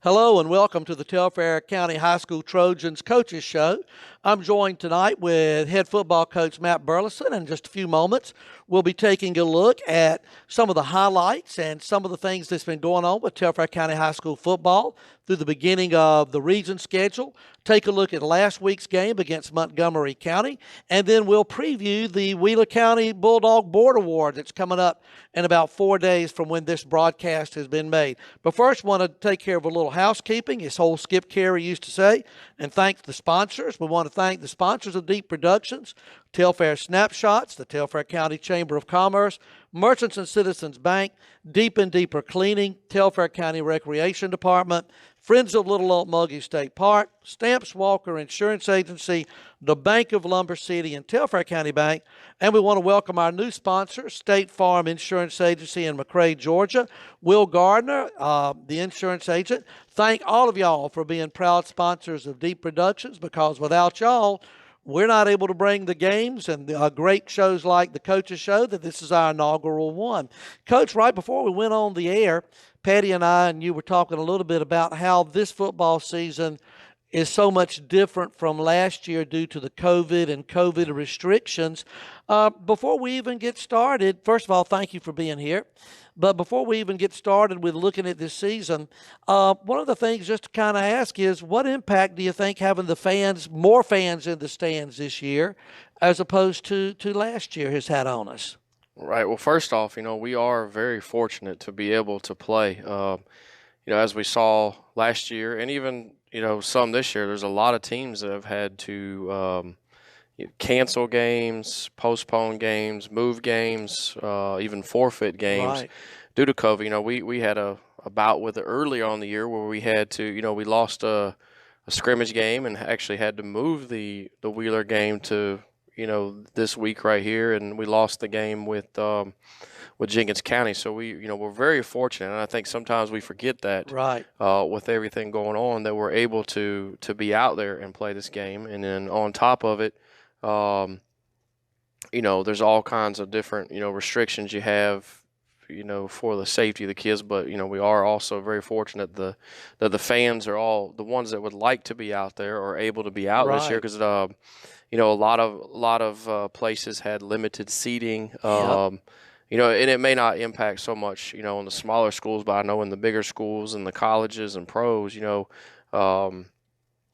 Hello and welcome to the Telfair County High School Trojans Coaches Show. I'm joined tonight with head football coach Matt Burleson. In just a few moments, we'll be taking a look at some of the highlights and some of the things that's been going on with Telfair County High School football through the beginning of the region schedule. Take a look at last week's game against Montgomery County, and then we'll preview the Wheeler County Bulldog Board Award that's coming up in about 4 days from when this broadcast has been made. But first, want to take care of a little housekeeping, as old Skip Carey used to say, and thank the sponsors. We want to thank the sponsors of Deep Productions, Telfair Snapshots, the Telfair County Chamber of Commerce, Merchants and Citizens Bank, Deep and Deeper Cleaning, Telfair County Recreation Department, Friends of Little Old Muggy State Park, Stamps Walker Insurance Agency, the Bank of Lumber City, and Telfair County Bank. And we want to welcome our new sponsor, State Farm Insurance Agency in McRae, Georgia. Will Gardner, the insurance agent. Thank all of y'all for being proud sponsors of Deep Productions, because without y'all, we're not able to bring the games and great shows like the Coaches Show, that this is our inaugural one. Coach, right before we went on the air, Patty and I and you were talking a little bit about how this football season is so much different from last year due to the COVID and COVID restrictions. Before we even get started, first of all, thank you for being here. But before we even get started with looking at this season, one of the things just to kind of ask is, what impact do you think having the fans, more fans in the stands this year as opposed to last year, has had on us? Right. Well, first off, we are very fortunate to be able to play. As we saw last year, and even some this year, there's a lot of teams that have had to cancel games, postpone games, move games, even forfeit games due to COVID. We had a bout with it earlier on the year where we had to, we lost a scrimmage game and actually had to move the Wheeler game to this week right here, and we lost the game with Jenkins County. So we're very fortunate, and I think sometimes we forget that with everything going on, that we're able to be out there and play this game. And then on top of it, there's all kinds of different restrictions you have for the safety of the kids, but we are also very fortunate that the fans are all the ones that would like to be out there or able to be out this year, because a lot of places had limited seating. And it may not impact so much, in the smaller schools, but I know in the bigger schools and the colleges and pros,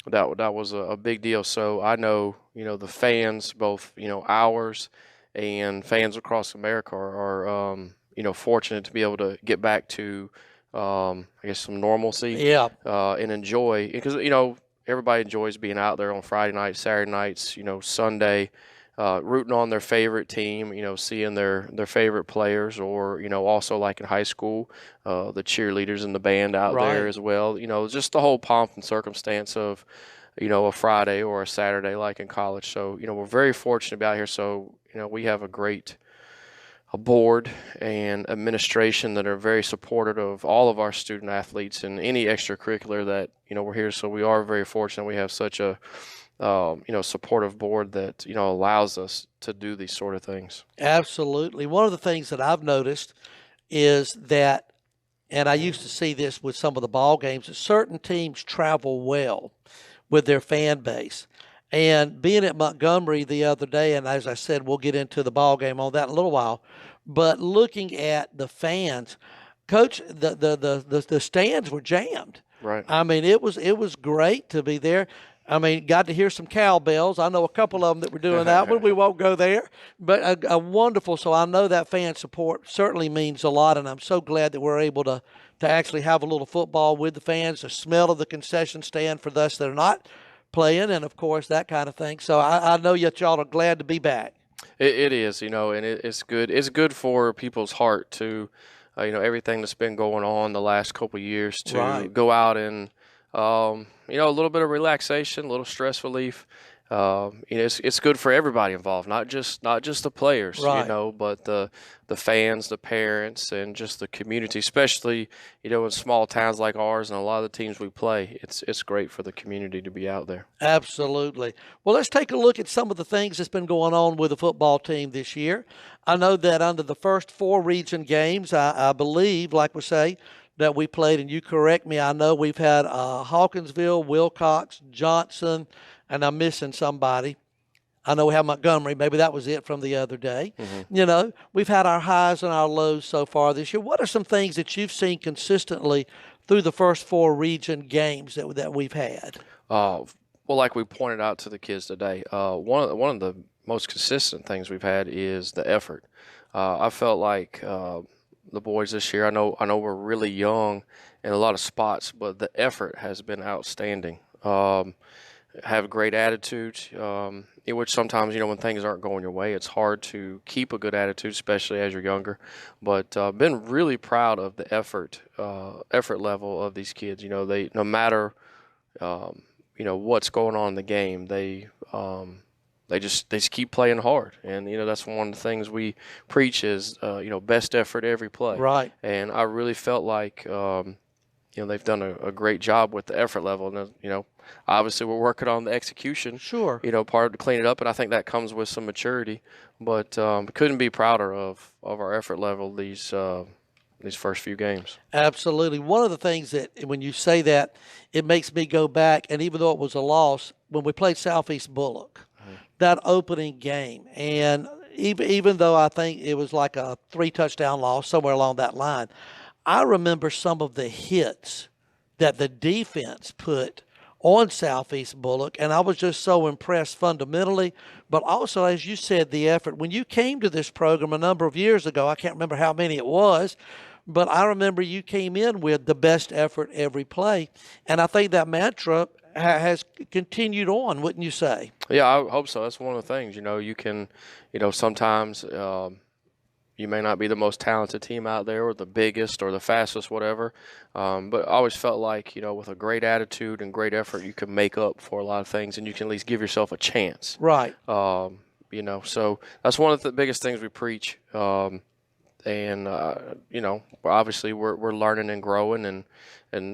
that was a big deal. So I know, the fans, both, ours and fans across America are fortunate to be able to get back to, I guess, some normalcy and enjoy, because, everybody enjoys being out there on Friday nights, Saturday nights, Sunday, rooting on their favorite team, seeing their favorite players, or, also like in high school, the cheerleaders and the band out there as well. Just the whole pomp and circumstance of, a Friday or a Saturday like in college. So, we're very fortunate to be out here. So, we have a great board and administration that are very supportive of all of our student athletes and any extracurricular that, we're here. So we are very fortunate. We have such a, supportive board that, allows us to do these sort of things. Absolutely. One of the things that I've noticed is that, and I used to see this with some of the ball games, that certain teams travel well with their fan base. And being at Montgomery the other day, and as I said, we'll get into the ball game on that in a little while, but looking at the fans, Coach, the stands were jammed. Right. I mean, it was great to be there. I mean, got to hear some cowbells. I know a couple of them that were doing that one. We won't go there. But a wonderful, so I know that fan support certainly means a lot, and I'm so glad that we're able to actually have a little football with the fans, the smell of the concession stand for us that are not playing, and, of course, that kind of thing. So I know that y'all are glad to be back. It is, and it's good. It's good for people's heart to, everything that's been going on the last couple of years, to go out and, a little bit of relaxation, a little stress relief. It's good for everybody involved, not just the players, but the fans, the parents, and just the community, especially, in small towns like ours and a lot of the teams we play. It's great for the community to be out there. Absolutely. Well, let's take a look at some of the things that's been going on with the football team this year. I know that under the first 4 region games, I believe, like we say, that we played, and you correct me, I know we've had Hawkinsville, Wilcox, Johnson, and I'm missing somebody. I know we have Montgomery. Maybe that was it from the other day. You know, we've had our highs and our lows so far this year. What are some things that you've seen consistently through the first 4 region games that we've had? Well, like we pointed out to the kids today, one of the most consistent things we've had is the effort. I felt like the boys this year. I know we're really young in a lot of spots, but the effort has been outstanding. Have great attitude, in which sometimes, when things aren't going your way, it's hard to keep a good attitude, especially as you're younger. But been really proud of the effort level of these kids. They, no matter what's going on in the game, they just keep playing hard, and that's one of the things we preach is best effort every play. Right. And I really felt like they've done a great job with the effort level, and obviously we're working on the execution. Sure. Part to clean it up, and I think that comes with some maturity. But couldn't be prouder of our effort level these first few games. Absolutely. One of the things that when you say that, it makes me go back, and even though it was a loss, when we played Southeast Bullock, that opening game, and even though I think it was like a 3-touchdown loss somewhere along that line, I remember some of the hits that the defense put on Southeast Bullock, and I was just so impressed fundamentally, but also, as you said, the effort. When you came to this program a number of years ago, I can't remember how many it was, but I remember you came in with the best effort every play, and I think that mantra has continued on, wouldn't you say? Yeah, I hope so. That's one of the things. You can, sometimes you may not be the most talented team out there or the biggest or the fastest, whatever. But I always felt like, with a great attitude and great effort, you can make up for a lot of things, and you can at least give yourself a chance. Right. So that's one of the biggest things we preach. And obviously we're learning and growing and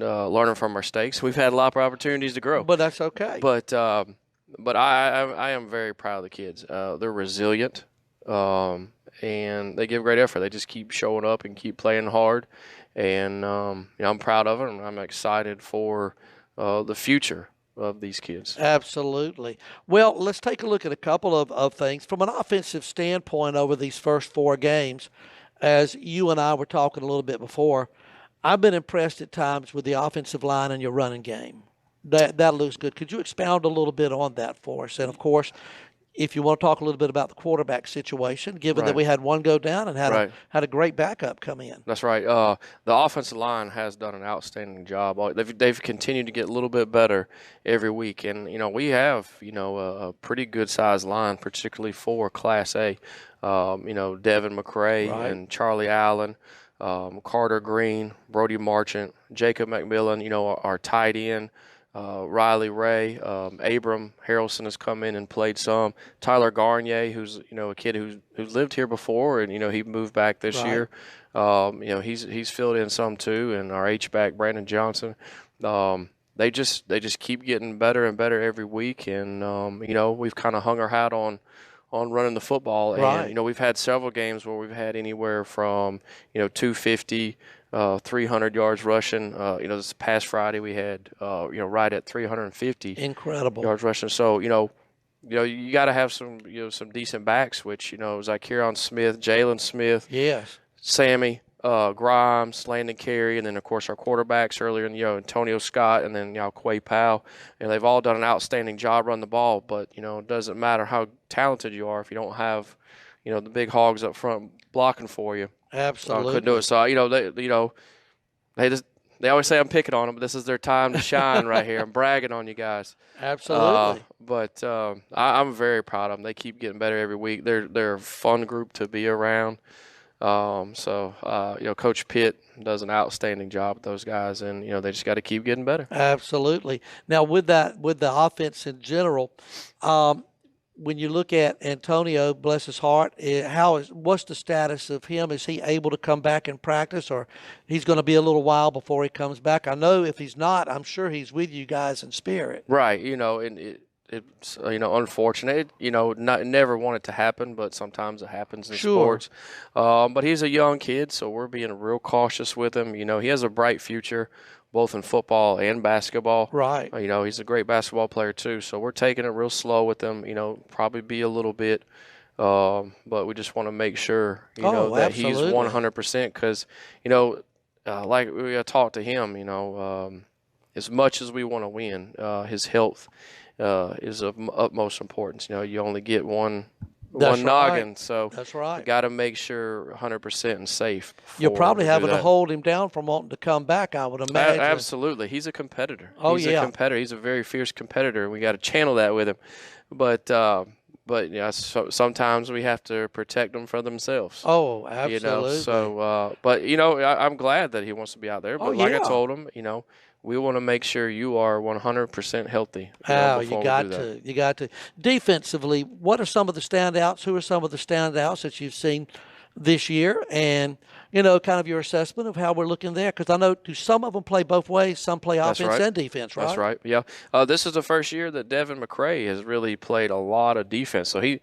learning from our mistakes. We've had a lot of opportunities to grow, but that's okay. But I am very proud of the kids. They're resilient, and they give great effort. They just keep showing up and keep playing hard, and I'm proud of them. I'm excited for the future of these kids. Absolutely. Well, let's take a look at a couple of things from an offensive standpoint over these first 4 games. As you and I were talking a little bit before, I've been impressed at times with the offensive line and your running game. That looks good. Could you expound a little bit on that for us? And, of course, if you want to talk a little bit about the quarterback situation, given that we had one go down and had a great backup come in. That's right. The offensive line has done an outstanding job. They've continued to get a little bit better every week. And, we have, a pretty good-sized line, particularly for Class A. Devin McCray and Charlie Allen, Carter Green, Brody Marchant, Jacob McMillan, our tight end, Riley Ray, Abram Harrelson has come in and played some. Tyler Garnier, who's a kid who's lived here before, and he moved back this year. He's filled in some too, and our H-back Brandon Johnson. They just keep getting better and better every week, and we've kind of hung our hat on running the football. And, we've had several games where we've had anywhere from, 250, 300 yards rushing. This past Friday we had, right at 350 incredible yards rushing. So, you got to have some decent backs, which, Zykeron Smith, Jalen Smith, yes, Sammy, Grimes, Landon Carey, and then, of course, our quarterbacks earlier, Antonio Scott, and then, Quay Powell. And they've all done an outstanding job running the ball, but, it doesn't matter how talented you are if you don't have, the big hogs up front blocking for you. Absolutely. Couldn't do it. So, they always say I'm picking on them, but this is their time to shine right here. I'm bragging on you guys. Absolutely. But I'm very proud of them. They keep getting better every week. They're a fun group to be around. Coach Pitt does an outstanding job with those guys, and they just got to keep getting better. Absolutely. Now, with the offense in general, when you look at Antonio, bless his heart, what's the status of him? Is he able to come back and practice, or he's going to be a little while before he comes back? I know if he's not, I'm sure he's with you guys in spirit. Right. And it's unfortunate. Never want it to happen, but sometimes it happens in Sure. sports. But he's a young kid, so we're being real cautious with him. He has a bright future, both in football and basketball. Right. He's a great basketball player too. So we're taking it real slow with him. Probably be a little bit. But we just want to make sure, Oh, that he's absolutely. 100% because, like we talked to him, as much as we want to win, his health is of utmost importance. You only get one That's noggin, right. so That's you right. got to make sure 100% and safe. You're Before probably we do having to that. hold him down from wanting to come back, I would imagine. Absolutely, he's a competitor. Oh, He's a yeah. competitor. He's a very fierce competitor. We got to channel that with him, but sometimes we have to protect them from themselves. Oh, absolutely. But I'm glad that he wants to be out there. Oh, But like I yeah. told him, we want to make sure you are 100% healthy. Oh, Before you we got do that. to. You got to. Defensively, what are some of the standouts? Who are some of the standouts that you've seen this year? And, kind of your assessment of how we're looking there. Because I know some of them play both ways. Some play That's offense right. and defense, right? That's right. Yeah. This is the first year that Devin McCrae has really played a lot of defense. So he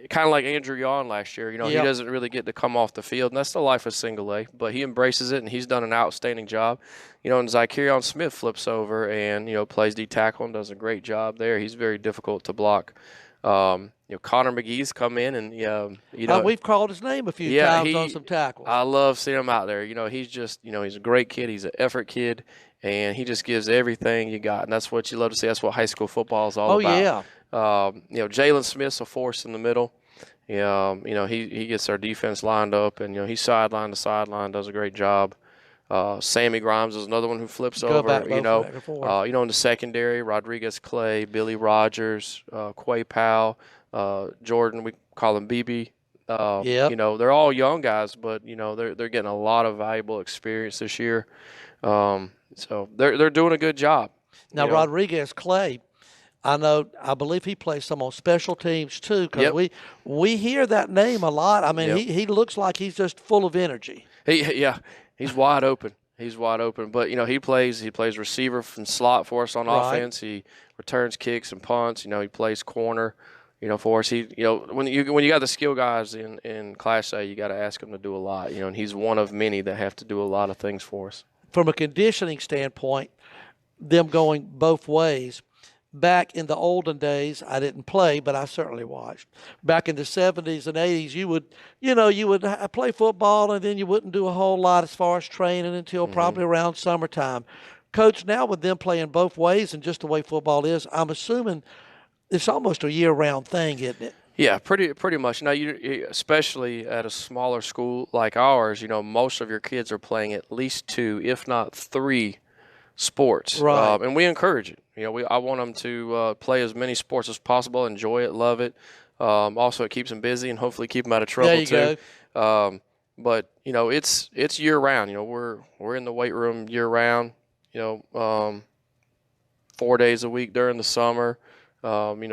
kind of like Andrew Yawn last year. He Yep. doesn't really get to come off the field, and that's the life of single A. But he embraces it, and he's done an outstanding job. And Zykearion Smith flips over and plays D tackle and does a great job there. He's very difficult to block. Connor McGee's come in and We've called his name a few Yeah, times on some tackles. I love seeing him out there. He's just, he's a great kid. He's an effort kid, and he just gives everything you got, and that's what you love to see. That's what high school football is all Oh, about. yeah. Jalen Smith's a force in the middle. He gets our defense lined up, and he's sideline to sideline, does a great job. Sammy Grimes is another one who flips Go over. back and forth. In the secondary, Rodriguez Clay, Billy Rogers, Quay Powell, Jordan. We call him BB. Yep. They're all young guys, but they're getting a lot of valuable experience this year. So they're doing a good job. Now, Rodriguez Clay, I believe he plays some on special teams too, because Yep. we hear that name a lot. I mean, Yep. he looks like he's just full of energy. He's wide open. He's wide open, but he plays receiver from slot for us on Right. offense. He returns kicks and punts. He plays corner. For us, when you got the skill guys in Class A, you got to ask him to do a lot. And he's one of many that have to do a lot of things for us. From a conditioning standpoint, them going both ways. Back in the olden days, I didn't play, but I certainly watched. Back in the 70s and 80s, you would play football, and then you wouldn't do a whole lot as far as training until probably around summertime. Coach, now with them playing both ways and just the way football is, I'm assuming it's almost a year-round thing, isn't it? Yeah, pretty much. Now, especially at a smaller school like ours, most of your kids are playing at least 2, if not 3 sports. Right. And we encourage it. I want them to play as many sports as possible, enjoy it, love it. Also, it keeps them busy and hopefully keep them out of trouble There you too. go. But it's year round. We're in the weight room year round. 4 days a week during the summer.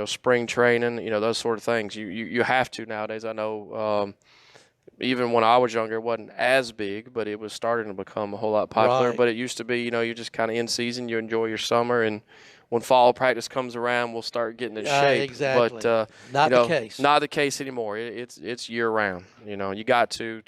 Spring training. Those sort of things. You have to nowadays. I know. Even when I was younger, it wasn't as big, but it was starting to become a whole lot popular. Right. But it used to be, you're just kind of in season. You enjoy your summer, and when fall practice comes around, we'll start getting in shape. Exactly. But Not the case. Not the case anymore. It's year round. You got to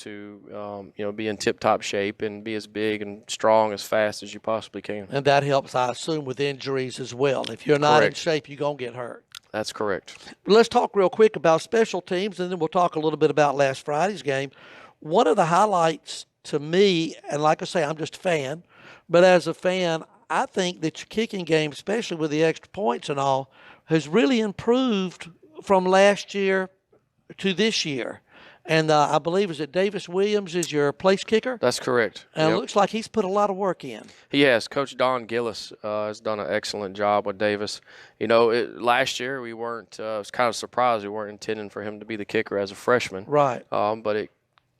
be in tip top shape and be as big and strong as fast as you possibly can. And that helps, I assume, with injuries as well. If you're not Correct. in shape, you're going to get hurt. That's correct. Let's talk real quick about special teams, and then we'll talk a little bit about last Friday's game. One of the highlights to me, and like I say, I'm just a fan, but as a fan, I think that your kicking game, especially with the extra points and all, has really improved from last year to this year. And I believe, is it Davis Williams is your place kicker? That's correct. And Yep. it looks like he's put a lot of work in. He has. Coach Don Gillis has done an excellent job with Davis. Last year we weren't. I was kind of surprised we weren't intending for him to be the kicker as a freshman. Right. But it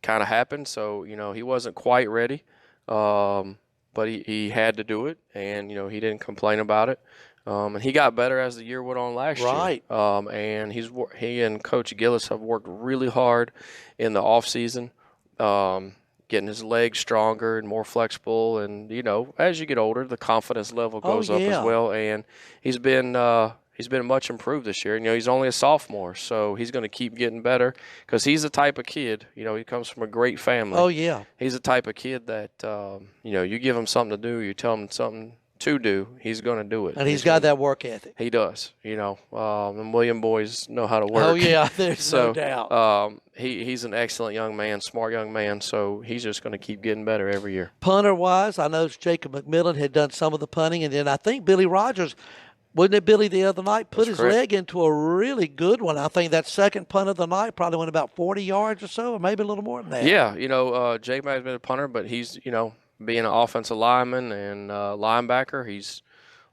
kind of happened, so he wasn't quite ready. But he had to do it, and he didn't complain about it. And he got better as the year went on last Right. year. And he and Coach Gillis have worked really hard in the off season. Getting his legs stronger and more flexible, and as you get older, the confidence level goes up yeah. as well. And he's been He's been much improved this year. He's only a sophomore, so he's going to keep getting better because he's the type of kid, he comes from a great family. Oh, yeah. He's the type of kid that, you give him something to do, you tell him something to do, he's going to do it. And he's got that work ethic. He does, and William boys know how to work. Oh, yeah, there's no doubt. He's an excellent young man, smart young man, so he's just going to keep getting better every year. Punter-wise, I know Jacob McMillan had done some of the punting, and then I think Billy Rogers – wasn't it Billy the other night? Put his leg into a really good one. I think that second punt of the night probably went about 40 yards or so, or maybe a little more than that. Yeah, Jake might have been a punter, but he's, being an offensive lineman and linebacker, he's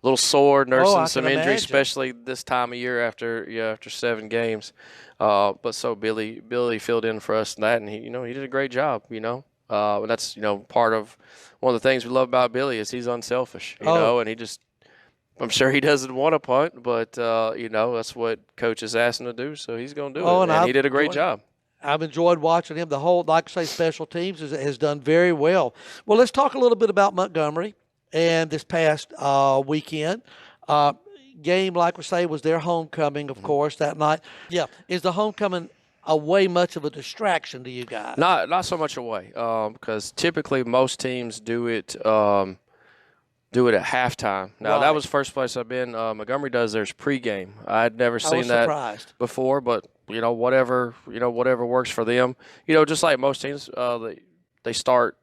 a little sore, nursing some injury, especially this time of year after 7 games. But so Billy filled in for us in that, and he did a great job. And that's part of one of the things we love about Billy is he's unselfish. And he just. I'm sure he doesn't want to punt, but, that's what coaches asked him to do, so he's going to do it. And he did a great job. I've enjoyed watching him. The whole, like I say, special teams has done very well. Well, let's talk a little bit about Montgomery and this past weekend. Game, like we say, was their homecoming, of course, that night. Yeah. Is the homecoming way much of a distraction to you guys? Not so much away, because typically most teams do it at halftime. Now, that was the first place I've been. Montgomery does theirs pregame. I'd never seen that before, but, whatever works for them. Just like most teams, they start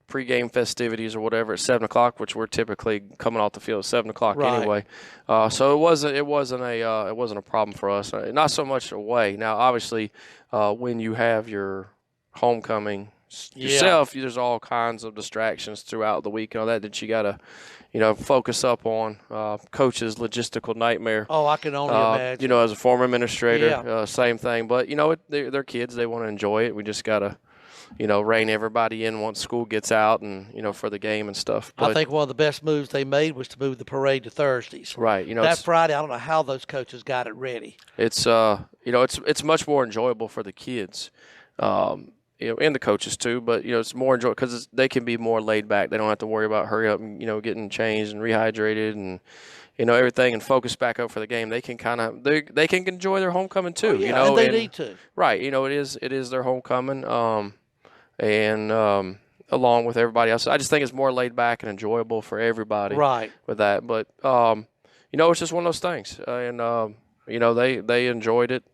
pregame festivities or whatever at 7 o'clock, which we're typically coming off the field at 7 o'clock anyway. So it wasn't a problem for us. Not so much away. Now, obviously, when you have your homecoming yourself, there's all kinds of distractions throughout the week and all that you got to, focus up on. Coach's logistical nightmare. Oh, I can only imagine. As a former administrator, same thing. But, they're kids. They want to enjoy it. We just got to, rein everybody in once school gets out and, for the game and stuff. But I think one of the best moves they made was to move the parade to Thursdays. Right. That Friday, I don't know how those coaches got it ready. It's, it's much more enjoyable for the kids. And the coaches too, but it's more enjoyable because they can be more laid back. They don't have to worry about hurry up and getting changed and rehydrated and everything and focus back up for the game. They can they can enjoy their homecoming too. And they need to. Right, it is their homecoming, and along with everybody else. I just think it's more laid back and enjoyable for everybody. Right. With that, but it's just one of those things, and they enjoyed it.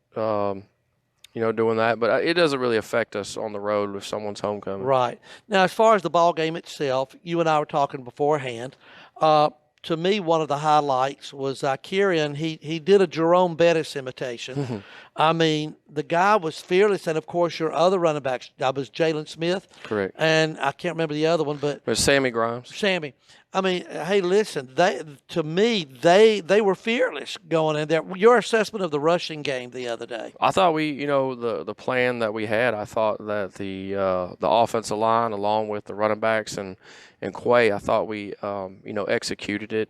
Doing that. But it doesn't really affect us on the road if someone's homecoming. Right. Now, as far as the ball game itself, you and I were talking beforehand. To me, one of the highlights was Kieran. He did a Jerome Bettis imitation. I mean, the guy was fearless. And, of course, your other running back, that was Jalen Smith. Correct. And I can't remember the other one. But it was Sammy Grimes. Sammy. I mean, hey, listen, they were fearless going in there. Your assessment of the rushing game the other day? I thought the plan that we had, I thought that the offensive line along with the running backs and Quay, I thought we executed it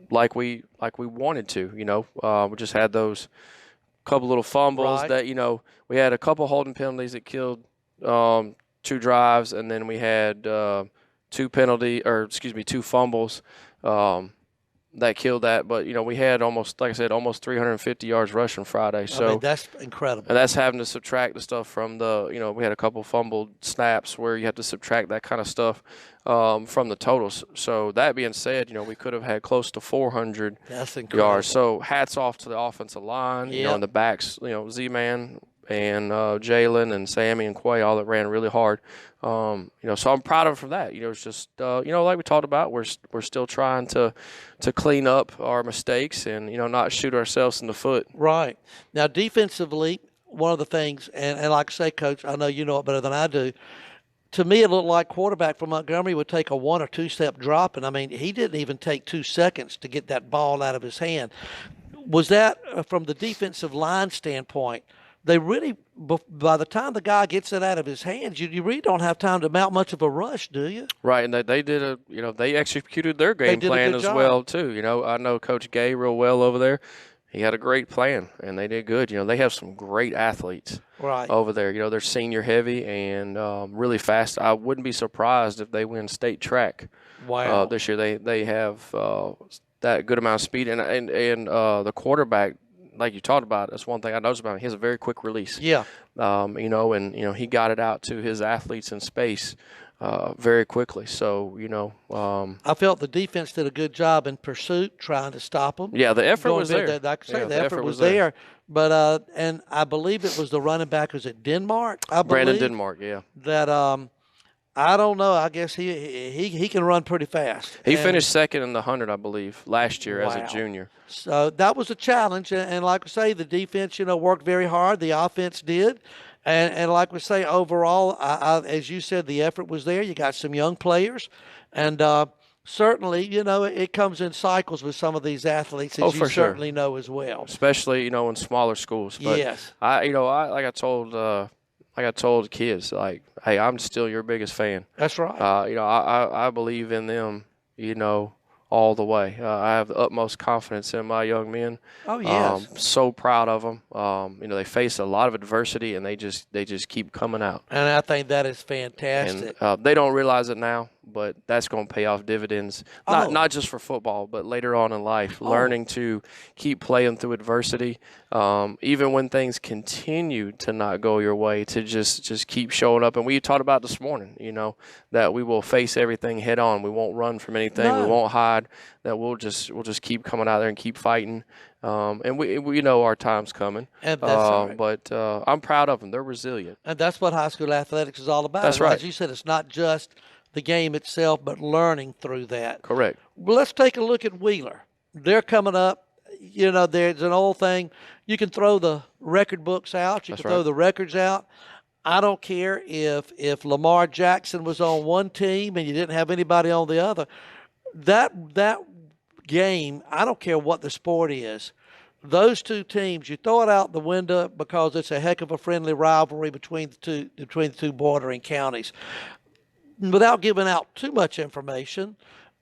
like we wanted to. We just had those couple little fumbles that we had a couple holding penalties that killed 2 drives, and then we had 2 fumbles that killed that. But, we had almost 350 yards rushing Friday. So I mean, that's incredible. And that's having to subtract the stuff from the, we had a couple fumbled snaps where you have to subtract that kind of stuff from the totals. So that being said, we could have had close to 400 yards. So hats off to the offensive line, and the backs, Z-Man and Jalen and Sammy and Quay, all that ran really hard. So I'm proud of them for that. It's just, like we talked about, we're still trying to clean up our mistakes and, not shoot ourselves in the foot. Right. Now, defensively, one of the things, and like I say, Coach, I know you know it better than I do, to me, it looked like quarterback from Montgomery would take a 1 or 2 step drop. And, I mean, he didn't even take 2 seconds to get that ball out of his hand. Was that, from the defensive line standpoint, they really, by the time the guy gets it out of his hands, you really don't have time to mount much of a rush, do you? Right, and they did they executed their game plan as well too. I know Coach Gay real well over there. He had a great plan, and they did good. They have some great athletes over there. They're senior heavy and really fast. I wouldn't be surprised if they win state track this year. They have that good amount of speed, and the quarterback, like you talked about, that's one thing I noticed about him. He has a very quick release. Yeah. He got it out to his athletes in space very quickly. So, I felt the defense did a good job in pursuit, trying to stop them. yeah, the effort was there. Like I say, Yeah, the effort was there. But and I believe it was the running back. Was it Denmark? I believe Brandon Denmark, yeah. That I don't know. I guess he can run pretty fast. He finished second in the 100, I believe, last year as a Wow. junior. So that was a challenge, and like I say, the defense, worked very hard. The offense did, and like we say, overall, as you said, the effort was there. You got some young players, and certainly, it comes in cycles with some of these athletes, as you certainly know as well. Especially, in smaller schools. But yes. I told kids, like, hey, I'm still your biggest fan. That's right. I believe in them, all the way. I have the utmost confidence in my young men. Oh, yes. So proud of them. They face a lot of adversity, and they just keep coming out. And I think that is fantastic. And they don't realize it now, but that's going to pay off dividends, not just for football, but later on in life, learning to keep playing through adversity, even when things continue to not go your way, to just keep showing up. And we talked about this morning, that we will face everything head on. We won't run from anything. No. We won't hide. That we'll just keep coming out there and keep fighting. And we know our time's coming. And that's right. But I'm proud of them. They're resilient. And that's what high school athletics is all about. That's right. As you said, it's not just the game itself, but learning through that. Correct. Well, let's take a look at Wheeler. They're coming up. There's an old thing. You can throw the record books out. You can throw the records out. I don't care if Lamar Jackson was on one team and you didn't have anybody on the other. That game, I don't care what the sport is. Those two teams, you throw it out the window because it's a heck of a friendly rivalry between the two bordering counties. Without giving out too much information,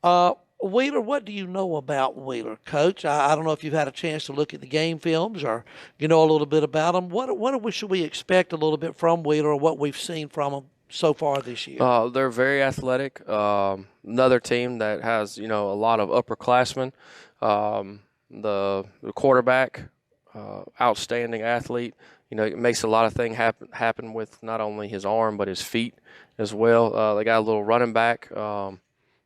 Wheeler, what do you know about Wheeler, Coach? I don't know if you've had a chance to look at the game films or a little bit about them. What should we expect a little bit from Wheeler, or what we've seen from them so far this year? They're very athletic. Another team that has a lot of upperclassmen. The quarterback, outstanding athlete. It makes a lot of things happen with not only his arm but his feet as well. They got a little running back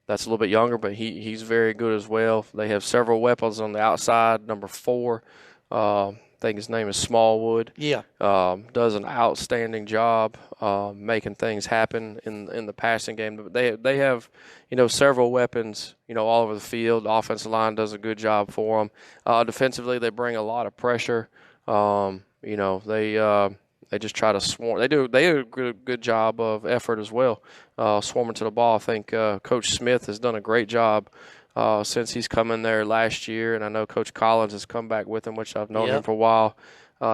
that's a little bit younger, but he's very good as well. They have several weapons on the outside. Number 4, I think his name is Smallwood. Yeah. Does an outstanding job making things happen in the passing game. But they have several weapons all over the field. The offensive line does a good job for them. Defensively, they bring a lot of pressure. They just try to swarm. They do a good job of effort as well, swarming to the ball. I think Coach Smith has done a great job since he's come in there last year, and I know Coach Collins has come back with him, which I've known him for a while.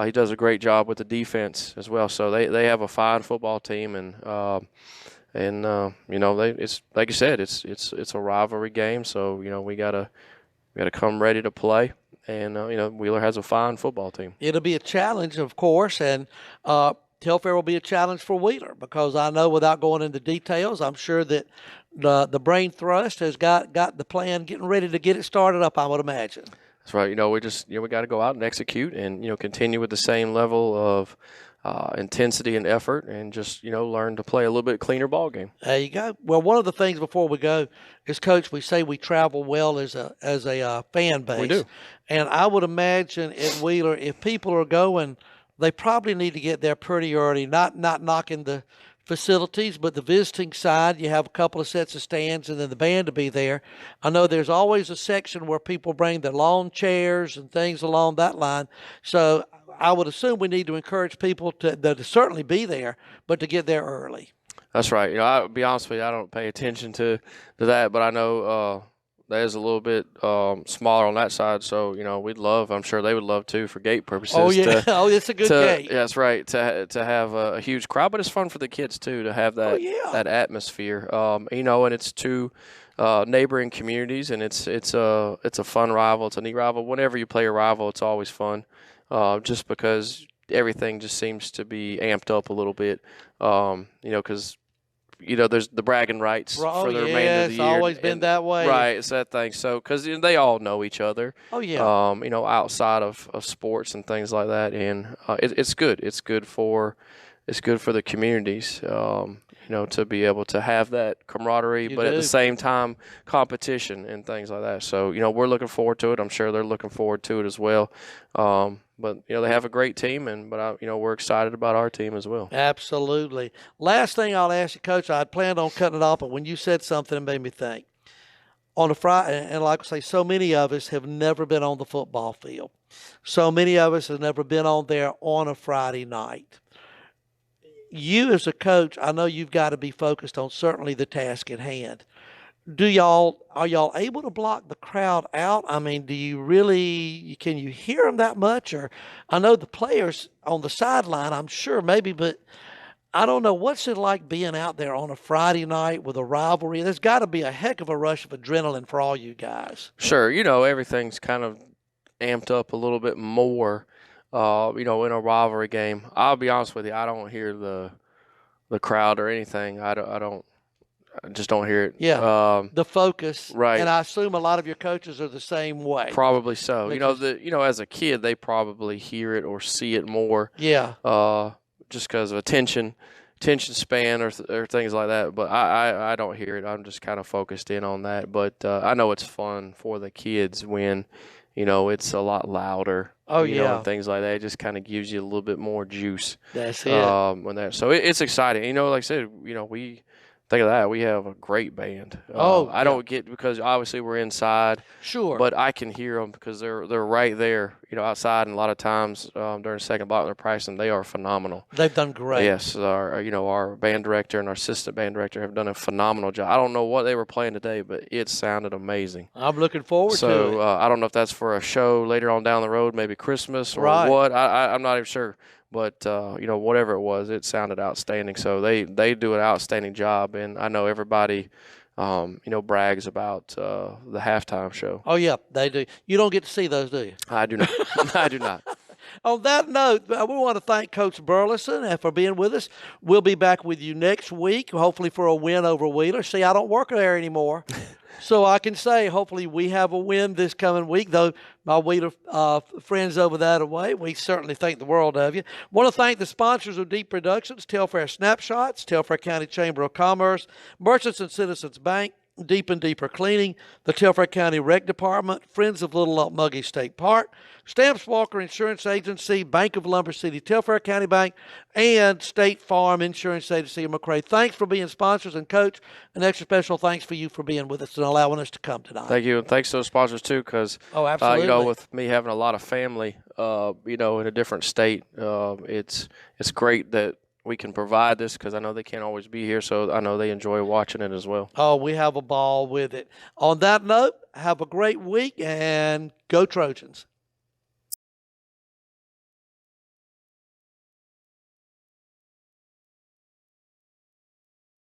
He does a great job with the defense as well. So they have a fine football team, and it's like you said, it's a rivalry game. So we gotta come ready to play. And, Wheeler has a fine football team. It'll be a challenge, of course, and Telfair will be a challenge for Wheeler, because I know, without going into details, I'm sure that the brain thrust has got the plan, getting ready to get it started up, I would imagine. That's right. We got to go out and execute and, continue with the same level of intensity and effort, and just learn to play a little bit cleaner ball game. There you go. Well, one of the things before we go is, Coach, we say we travel well as a fan base. We do. And I would imagine at Wheeler, if people are going, they probably need to get there pretty early. Not knocking the facilities, but the visiting side, you have a couple of sets of stands, and then the band to be there. I know there's always a section where people bring their lawn chairs and things along that line. So I would assume we need to encourage people to certainly be there, but to get there early. That's right. I'll be honest with you, I don't pay attention to that, but I know that is a little bit smaller on that side. So, I'm sure they would love to, for gate purposes. Oh, yeah. It's a good gate. Yeah, that's right. To have a huge crowd, but it's fun for the kids too, to have that that atmosphere. And it's two neighboring communities, and it's a fun rival. It's a neat rival. Whenever you play a rival, it's always fun. Just because everything just seems to be amped up a little bit, because there's the bragging rights Oh, for the remainder of the yes, year. always been that way. Right, it's that thing. So, because they all know each other. Oh, yeah. Outside of sports and things like that, and it's good. It's good for the communities. To be able to have that camaraderie, You but at the do. same time, competition and things like that. So, we're looking forward to it. I'm sure they're looking forward to it as well. But they have a great team, but we're excited about our team as well. Absolutely. Last thing I'll ask you, Coach, I planned on cutting it off, but when you said something, it made me think. On a Friday, and like I say, so many of us have never been on the football field. So many of us have never been on there on a Friday night. You as a coach, I know you've got to be focused on certainly the task at hand. Are y'all able to block the crowd out? I mean, can you hear them that much? Or I know the players on the sideline, I'm sure maybe, but I don't know. What's it like being out there on a Friday night with a rivalry? There's got to be a heck of a rush of adrenaline for all you guys. Sure, everything's kind of amped up a little bit more. In a rivalry game. I'll be honest with you, I don't hear the crowd or anything. I just don't hear it. Yeah, the focus. Right. And I assume a lot of your coaches are the same way. Probably so. As a kid, they probably hear it or see it more. Yeah. Just because of attention span or things like that. But I don't hear it. I'm just kind of focused in on that. But I know it's fun for the kids when it's a lot louder. Oh, yeah. And things like that. It just kind of gives you a little bit more juice. That's it. So it's exciting. Like I said, we think of that. We have a great band. I don't get, because obviously we're inside. Sure. But I can hear them because they're right there, outside. And a lot of times during the second block when they're practicing, they are phenomenal. They've done great. Yes, our band director and our assistant band director have done a phenomenal job. I don't know what they were playing today, but it sounded amazing. I'm looking forward to it. So I don't know if that's for a show later on down the road, maybe Christmas or what. I'm not even sure. But, whatever it was, it sounded outstanding. So they do an outstanding job. And I know everybody, brags about the halftime show. Oh, yeah, they do. You don't get to see those, do you? I do not. I do not. On that note, we want to thank Coach Burleson for being with us. We'll be back with you next week, hopefully for a win over Wheeler. See, I don't work there anymore. So I can say, hopefully, we have a win this coming week, though my Wheeler friends over that way, we certainly think the world of you. Want to thank the sponsors of Deep Productions, Telfair Snapshots, Telfair County Chamber of Commerce, Merchants and Citizens Bank, Deep and Deeper Cleaning, the Telfair County Rec Department, Friends of Little Muggy State Park, Stamps Walker Insurance Agency, Bank of Lumber City, Telfair County Bank, and State Farm Insurance Agency of McRae. Thanks for being sponsors, and Coach, an extra special thanks for you for being with us and allowing us to come tonight. Thank you, and thanks to those sponsors too, because absolutely. With me having a lot of family, in a different state, it's great that we can provide this, because I know they can't always be here, so I know they enjoy watching it as well. Oh, we have a ball with it. On that note, have a great week, and go Trojans.